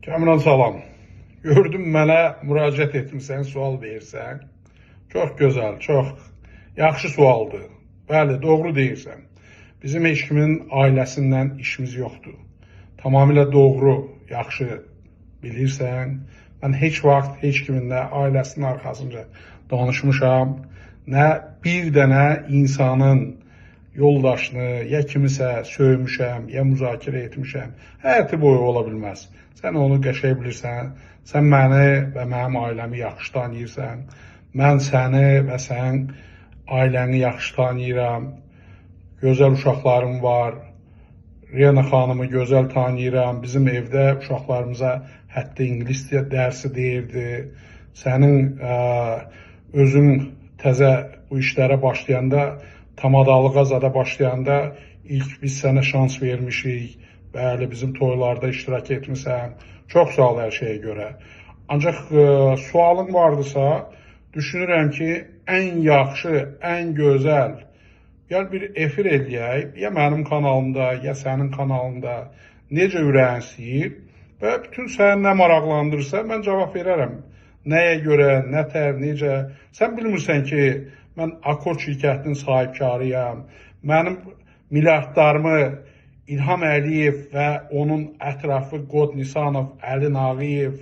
Kamran salam. Gördüm mənə müraciət etmisən, sual verirsən. Çox gözəl, çox yaxşı sualdır. Bəli, doğru deyirsən. Bizim heç kimin ailəsindən işimiz yoxdur. Tamamilə doğru, yaxşı bilirsən. Mən heç vaxt heç kimin nə ailəsinin arxasınca danışmışam, nə bir dənə insanın yoldaşını, ya kimisə söymüşəm, ya müzakirə etmişəm. Həyatı boyu ola bilməz. Sən onu qəşəng bilirsən, sən məni və mənim ailəmi yaxşı tanıyırsan, mən səni və sən ailəni yaxşı tanıyıram, gözəl uşaqlarım var, Riyana xanımı gözəl tanıyıram, bizim evdə uşaqlarımıza hətta ingilis dərsi deyirdi, sənin özün təzə bu işlərə başlayanda, tamadalığa zada başlayanda ilk biz sənə şans vermişik. Bəli, bizim toylarda iştirak etmişəm. Çox sağ ol hər şeyə görə. Ancaq sualın vardısa, düşünürəm ki, ən yaxşı, ən gözəl, gəl bir efir eləyək, ya mənim kanalımda, ya sənin kanalında necə ürəyin istəyir və bütün səni nə maraqlandırırsa, mən cavab verərəm. Nəyə görə, nətər, necə. Sən bilmirsən ki, mən Akord şirkətinin sahibkarıyam. Mənim milyardlarımı İlham Əliyev və onun ətrafı Qod Nisanov, Əli Nağıyev,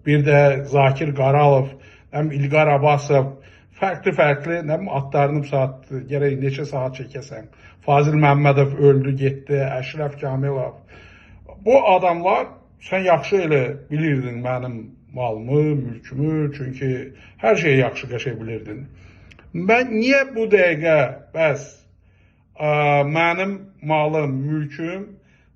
bir də Zakir Qaralov, İlqar Abbasov, fərqli adlarını gərək neçə saat çəkəsən. Fazil Məmmədov öldü, getdi, Əşrəf Kamilov. Bu adamlar, sən yaxşı elə bilirdin mənim malımı, mülkümü, çünki hər şeyi yaxşı qəşəng bilirdin. Mən niyə bu dəqiqə bəs mənim malım, mülküm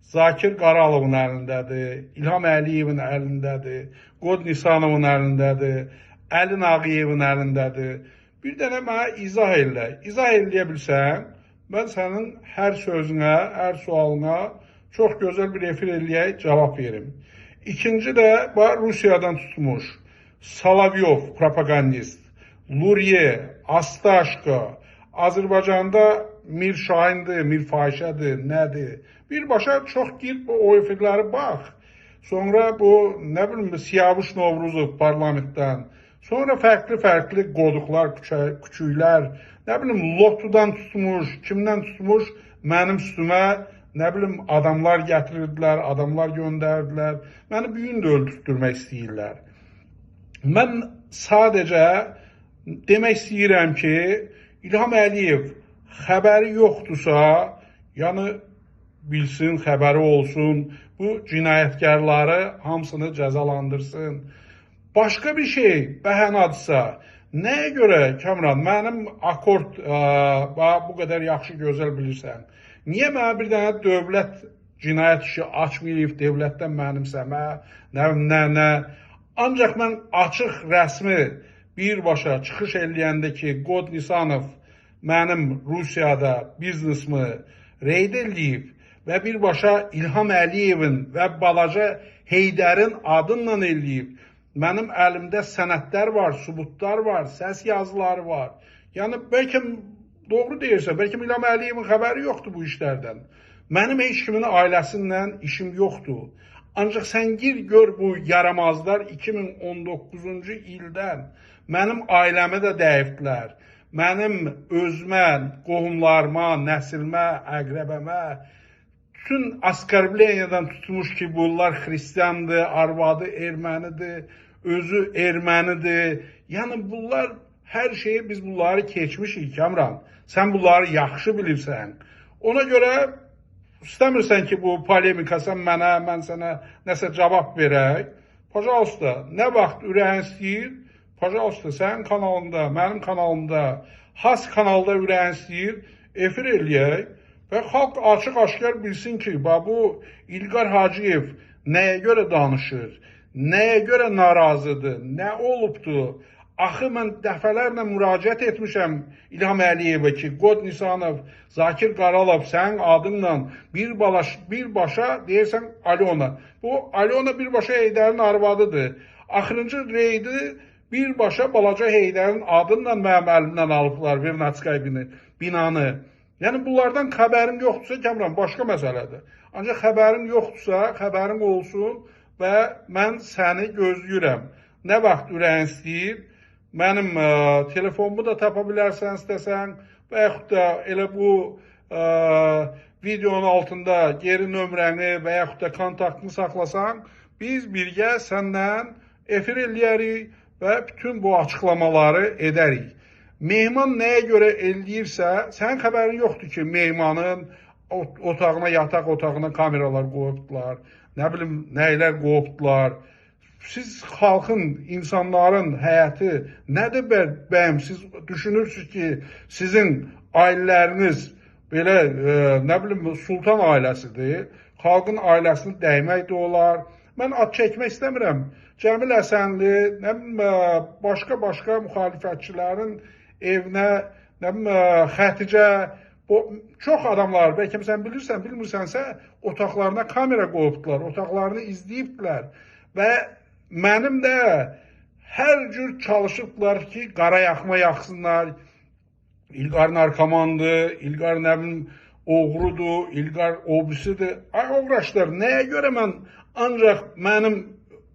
Zakir Qaralovun əlindədir, İlham Əliyevin əlindədir, Qod Nisanovun əlindədir, Əli Nağıyevin əlindədir. Bir dənə mənə izah elə. İzah eləyə bilsən, mən sənin hər sözünə, hər sualına çox gözəl bir efir eləyək, cavab verim. İkinci də Rusiyadan tutmuş Salavyov, propagandist, Luriye, Astaşko, Azərbaycanda Mir Şahindir, Mir Fahişədir, nədir? Birbaşa çox gir o efirləri bax. Sonra bu, nə bilim, Siyavuş Novruzov parlamentdən. Sonra fərqli qoduqlar, küçüklər, nə bilim, lotudan tutmuş, kimdən tutmuş, mənim üstümə, nə bilim, adamlar gətirirdilər, adamlar göndərdilər. Məni bir gün də öldürtdürmək istəyirlər. Mən sadəcə demək istəyirəm ki, İlham Əliyev xəbəri yoxdursa, yəni bilsin, xəbəri olsun, bu cinayətkarları hamısını cəzalandırsın. Başqa bir şey bəhanadırsa, nəyə görə Kamran, mənim Akord bu qədər yaxşı, gözəl bilirsən, niyə mənə bir dənə dövlət cinayət işi açmayıb, devlətdən mənimsəmə, nə. Ancaq mən açıq rəsmi birbaşa çıxış eləyəndə ki, Qod Nisanov mənim Rusiyada biznesimi reyd eləyib və birbaşa İlham Əliyevin və balaca Heydərin adınla eləyib. Mənim əlimdə sənədlər var, sübutlar var, səs yazıları var. Yəni, bəlkə doğru deyirsə, bəlkə İlham Əliyevin xəbəri yoxdur bu işlərdən. Mənim heç kimin ailəsindən işim yoxdur. Ancaq sən gir, gör bu yaramazlar 2019-cu ildən mənim ailəmi də dəyibdilər. Mənim özümə, qohumlarıma, nəsilmə, əqrəbəmə, bütün Askarbleniyadan tutmuş ki, bunlar xristiyandır, arvadı ermənidir, özü ermənidir. Yəni, bunlar, hər şeyi biz bunları keçmişik, Kamran. Sən bunları yaxşı bilirsən. Ona görə istəmirsən ki, bu polemikasan mənə, mən sənə nəsə cavab verək. Pajalsta, nə vaxt ürəyin istəyir, pajalsta, sənin kanalında, mənim kanalımda, Has kanalda ürəyin istəyir, efir eləyək və xalq açıq-aşkar bilsin ki, bu İlqar Hacıyev nəyə görə danışır, nəyə görə narazıdır, nə olubdur. Axı, mən dəfələrlə müraciət etmişəm İlham Əliyevə ki, Qod Nisanov, Zakir Qaralov, sənin adınla birbaşa deyirsən Alyona. Bu, Alyona birbaşa Heydərin arvadıdır. Axırıncı reydi birbaşa balaca Heydərin adınla mənim əlimdən alıblar Vernatskay binanı. Yəni, bunlardan xəbərim yoxdursa, Kamran, başqa məsələdir. Ancaq xəbərim yoxdursa, xəbərim olsun, və mən səni gözləyirəm. Nə vaxt ürəyin istəyir, mənim telefonumu da tapa bilərsən istəsən və yaxud da elə bu videonun altında geri nömrəni və yaxud da kontaktını saxlasan, biz birgə səndən efir eləyərik və bütün bu açıqlamaları edərik. Mehman nəyə görə eləyirsə, sənin xəbərin yoxdur ki, mehmanın otağına, yataq otağına kameralar qoyubdular, nə bilim, nəylər qoyubdular. Siz xalqın, insanların həyatı nədir bəyəm? Siz düşünürsünüz ki, sizin ailələriniz belə, nə bilim, sultan ailəsidir. Xalqın ailəsini dəymək də olar. Mən ad çəkmək istəmirəm. Cəmil Həsənli, nə bilim, başqa müxalifətçilərin evinə, nə bilim, Xəticə, çox adamlar, bəlkə sən bilirsən, bilmirsənsə, otaqlarına kamera qoyubdular, otaqlarını izləyibdilər və mənim də hər cür çalışıbdılar ki, qara yaxma yaxsınlar. İlqar narkomandır, İlqar nə bilim, oğrudur, İlqar obisidir. Ay oğraşlar, nəyə görə mən ancaq mənim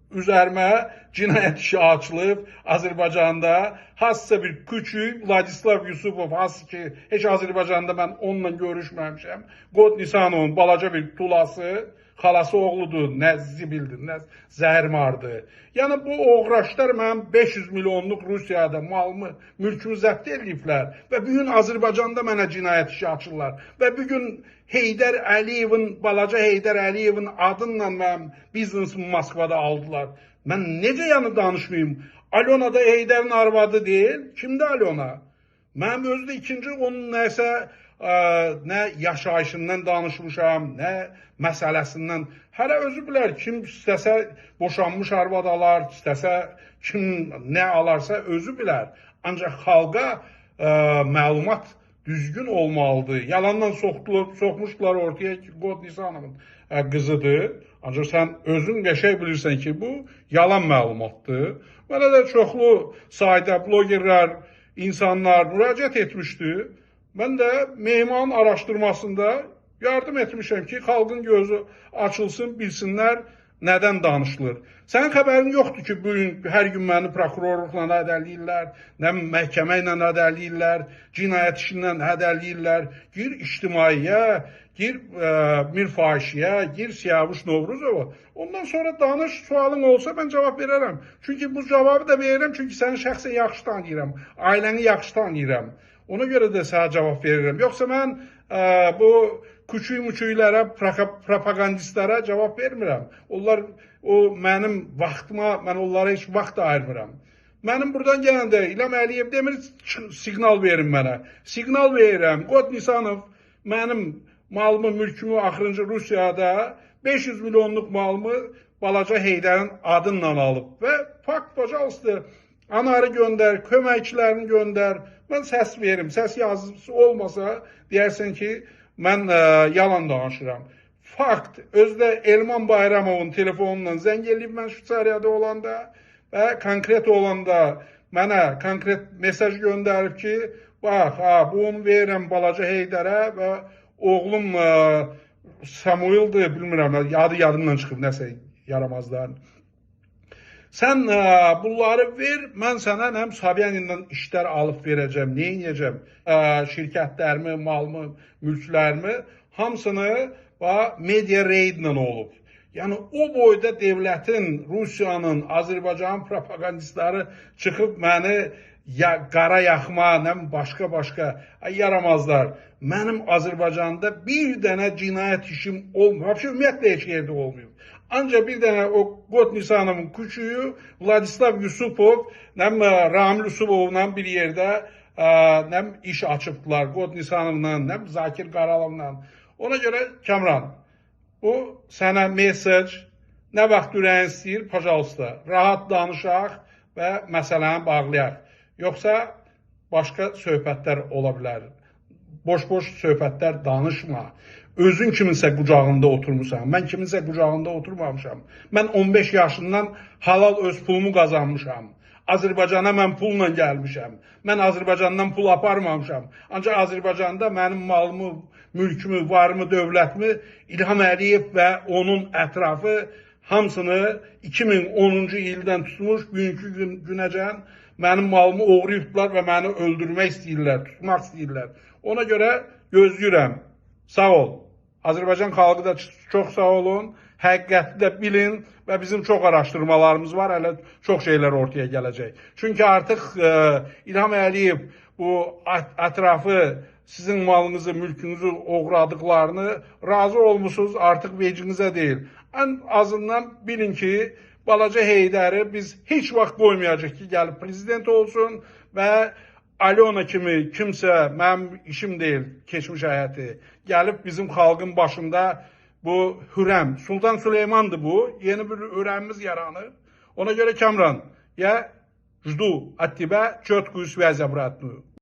üzərimə cinayət işi açılıb Azərbaycanda hansısa bir küçük Vladislav Yusupov, hansı ki heç Azərbaycanda mən onunla görüşməmişəm. Qod Nisanovun balaca bir tulası, xalası oğludur, nə zibildir, nə zəhərmardır. Yəni bu oğraşlar mənim 500 milyonluq Rusiyada malımı, mülkümü zəbt ediblər və bugün Azərbaycanda mənə cinayət işi açırlar və bugün Heydər Əliyevin, balaca Heydər Əliyevin adınla mənim biznesimi Moskvada aldılar. Mən necə yəni danışmayayım? Alona da Heydərin arvadı deyil. Kimdir Alona? Mənim özdə ikinci onun nəsə nə yaşayışından danışmışam, nə məsələsindən. Hələ özü bilər, kim istəsə boşanmış arvad alar, istəsə kim nə alarsa özü bilər. Ancaq xalqa məlumat düzgün olmalıdır. Yalandan soxmuşdular ortaya ki, Qod Nisanovun qızıdır. Ancaq sən özün qəşəng bilirsən ki, bu yalan məlumatdır. Mənə də çoxlu sayda blogerlər, insanlar müraciət etmişdi. Mən də Mehmanın araşdırmasında yardım etmişəm ki, xalqın gözü açılsın, bilsinlər nədən danışılır. Sənin xəbərin yoxdur ki, bugün hər gün məni prokurorluqla hədələyirlər, nə məhkəmə ilə hədələyirlər, cinayət işinlə hədələyirlər. Gir ictimaiyə, gir Mirfahişiyə, gir Siyavuş Novruzova. Ondan sonra danış, sualın olsa mən cavab verərəm. Çünki bu cavabı da verirəm, çünki səni şəxsən yaxşı tanıyıram, ailəni yaxşı tanıyıram. Ona görə də sənə cavab verirəm. Yoxsa mən bu küçük-müçüklərə, propagandistlərə cavab vermirəm. Onlar, o mənim vaxtıma, mən onlara heç vaxt ayırmıram. Mənim buradan gələndə İlham Əliyev demir, siqnal verin mənə. Siqnal verirəm. Qod Nisanov mənim malımı, mülkümü axırıncı Rusiyada 500 milyonluq malımı balaca Heydərin adınla alıb və fakt bacalsdı. Anarı göndər, köməkçilərini göndər. Mən səs verim. Səs yazısı olmasa deyərsən ki, mən yalan danışıram. Fakt, özdə Elman Bayramovun telefonundan zəng eləyib mən Şvitsariyada olanda və konkret olanda mənə konkret mesaj göndərib ki, bax, bunu verirəm balaca Heydərə və oğlum Samuel'dir, bilmirəm, adı yadımdan çıxıb, nəsə yaramazlar. Sən bunları ver, mən sənə həm Sobyaninlə işlər alıb verəcəm, nə edəcəm? Şirkətlərimi, malımı, mülklərimi, hamısını media reydlə olub. Yəni, o boyda devlətin, Rusiyanın, Azərbaycanın propagandistləri çıxıb məni qara yaxma, başqa yaramazlar. Mənim Azərbaycanda bir dənə cinayət işim olmuyor. Ümumiyyətlə heç yerdə olmuyor. Ancaq bir dənə o Qod Nisanovun küçüyü Vladislav Yusupov, Ramil Yusubovla bir yerdə iş açıbdılar. Qod Nisanovla, Zakir Qaralovla. Ona görə Kamran, bu sənə mesaj, nə vaxt ürəyin istəyir, pajalsta, rahat danışaq və məsələni bağlayaq. Yoxsa başqa söhbətlər ola bilər. Boş-boş söhbətlər danışma. Özün kiminsə qucağında oturmuşsan. Mən kiminsə qucağında oturmamışam. Mən 15 yaşından halal öz pulumu qazanmışam. Azərbaycana mən pulla gəlmişəm. Mən Azərbaycandan pul aparmamışam. Ancaq Azərbaycanda mənim malımı, mülkümü, varımı, dövlətimi İlham Əliyev və onun ətrafı hamısını 2010-cu ildən tutmuş bugünkü günəcən mənim malımı oğrayıbdılar və məni öldürmək istəyirlər, tutmaq istəyirlər. Ona görə gözləyirəm. Sağ ol. Azərbaycan xalqı da çox sağ olun. Həqiqəti də bilin və bizim çox araşdırmalarımız var. Hələ çox şeylər ortaya gələcək. Çünki artıq İlham Əliyev bu ətrafı sizin malınızı, mülkünüzü oğradıqlarını razı olmuşsunuz, artıq vecinizə deyil. Ən azından bilin ki, balaca Heydəri biz heç vaxt qoymayacaq ki, gəlib prezident olsun və Alyona kimi kimsə, mənim işim deyil, keçmiş həyəti, gəlib bizim xalqın başında bu Hürrəm, Sultan Süleyman'dır bu, yeni bir Hürrəmimiz yaranır. Ona görə Kamran, ya jdu от тебя четкую связь обратную.